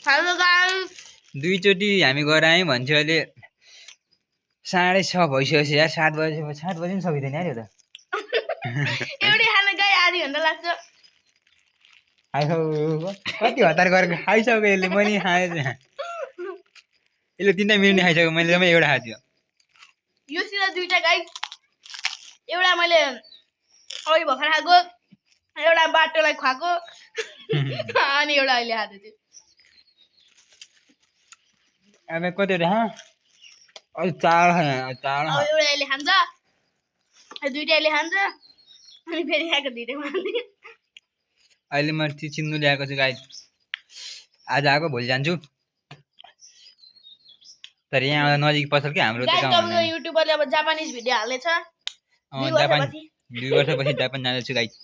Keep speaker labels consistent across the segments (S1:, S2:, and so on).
S1: hello guys
S2: दुईचोटी हामी गएर आयौँ भन्छ अहिले 6:30 भइसक्यो यार 7 बजे पनि सकिँदैन यार यो त
S1: एउटै खाना गाई आधी घन्टा लाग्छ
S2: आइसो कति हतार गरेर खाइसक्यो यसले पनि खाएँ यसले 3 मिनेट खाइसक्यो मैले जम्मै एउटा खादियो
S1: यो सिधा दुईटा गाइस एउटा मैले अघि भर्खर खाएको एउटा बाटोलाई खुवाएको अनि एउटा अहिले खाँदै छु
S2: अब कतिवटा अलि चाड चाड
S1: अब एउटा अहिले खान्छ दुईटा अहिले खान्छ अनि फेरि खाएको दुईटा खान्छ
S2: अहिले म चिन्नु ल्याएको छु गाइस आज आएको भोलि जान्छु तर यहाँ आउँदा नजिक पसल के हाम्रो त
S1: गाइस
S2: गाउँ
S1: तपाईको युट्युबरले अब जापानिज भिडियो हाल्नेछ 2 वर्षपछि
S2: 2 वर्षपछि जापान जाँदैछु गाइस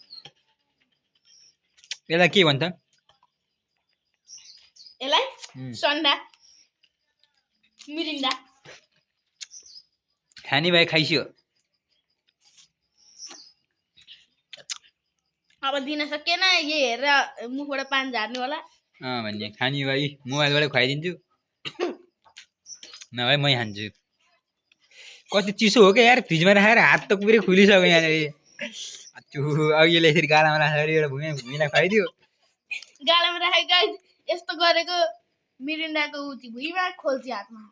S2: यसलाई के भन्छ
S1: यसलाई सन्डा मिरिन्डा
S2: खानी भाइ खाइसियो
S1: अब दिन सकेन यही हेरेर मुखबाट पानी झार्नु होला
S2: भन्ने खानी भाइ मोबाइलबाट खुवाइदिन्छु नभए मै खान्छु कति चिसो हो क्या यार फ्रिजमा राखेर हात त पुरै खुलिसक्यो यहाँनिर अचु अब यसले यसरी गालामा राखेर एउटा भुइँलाई खुवाइदियो
S1: गालामा राखेको गाइस यस्तो गरेको मिरिन्डाको उची भुइँमा खोल्ची हातमा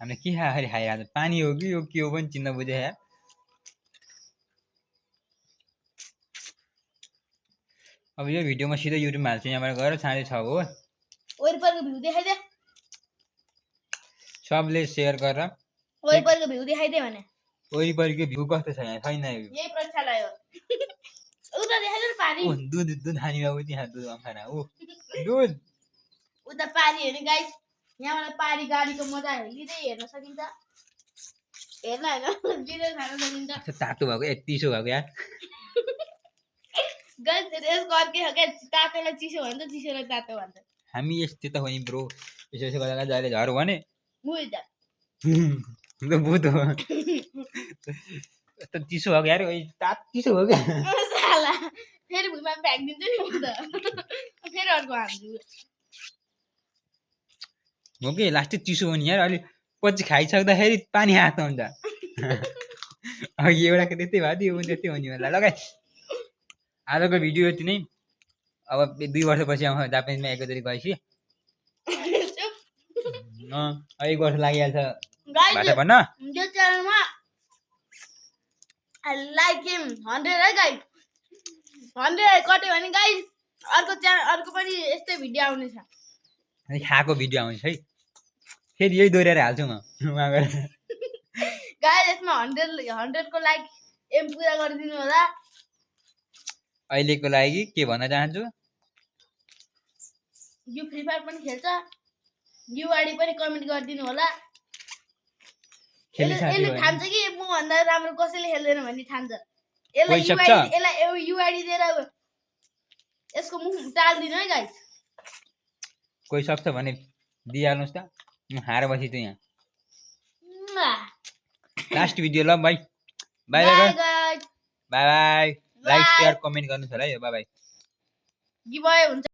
S2: हामीले के खाइरहेको पानी हो कि यो के हो पनि चिन्न बुझे यार अब यो भिडियो म सिधै युट्युबमा हाल्छु यहाँबाट गएर 6:30 हो
S1: वरिपरिको भ्यू देखाइदे
S2: सबले सेयर गरेर
S1: वरिपरिको भ्यू देखाइदे भने
S2: वरिपरिको भ्यू कस्तो छ यहाँ छैन
S1: यही प्रक्षालय हो उता देखाइदे न पानी
S2: दुध खानी बाबु त्यहाँ दुध खाना दुध
S1: उता पानी हेर्ने गाइस यहाँबाट पारी गाडीको मजा हेर्दै हेर्न सकिन्छ हेर्न हैन भिडियो खान सकिन्छ
S2: तातो भएको यतिसो भएको यार
S1: गाइस यसको अर्कै हो क्या तातोलाई चिसो भन्छ चिसोलाई तातो भन्छ
S2: हामी यस्तै त हो नि ब्रो यसो गर्दा जहिले झर्यो भने
S1: मुइ त
S2: बुध हो यस्तो चिसो भएको यार चिसो हो क्या
S1: साला फेरि भुइँमा फ्याँकिदिन्छु नि म त फेरि अर्को हान्छु
S2: हो कि लास्टै चिसो हो नि यार अलि पछि खाइसक्दाखेरि पानी हात हुन्छ अघि एउटाको त्यस्तै भयो त्यो पनि त्यस्तै हुने होला ल गाइस आजको भिडियो यति नै अब 2 वर्षपछि आउँछ जापानिजमा एकैचोटि गएपछि 1 वर्ष लागिहाल्छ भाषा भन्न
S1: यो च्यानलमा आई लाइक हिम 100 है गाइस 100 कट्यो भने गाइस अर्को च्यानल अर्को पनि यस्तै भिडियो आउनेछ
S2: खाएको भिडियो आउँछ है फेरि यही दोहोऱ्याएर हाल्छु म वहाँ गएर
S1: गाइस यसमा 100 को लाइक एम पुरा गरिदिनु होला
S2: अहिलेको लागि के भन्न चाहन्छु
S1: यो फ्री फायर पनि खेल्छ युआडी पनि कमेन्ट गरिदिनु होला यसले ठान्छ कि म भन्दा राम्रो कसैले खेल्दैन भन्ने ठान्छ यसलाई युआडी दिएर यसको मुख टाल्दिनु है गाइस
S2: कोही सक्छ भने दिइहाल्नुहोस् त म हारेर बसिछु यहाँ लास्ट भिडियो ल bye bye bye bye bye like share comment गर्नुहोस् होला है बाइ बाइ गिभ अवे हुन्छ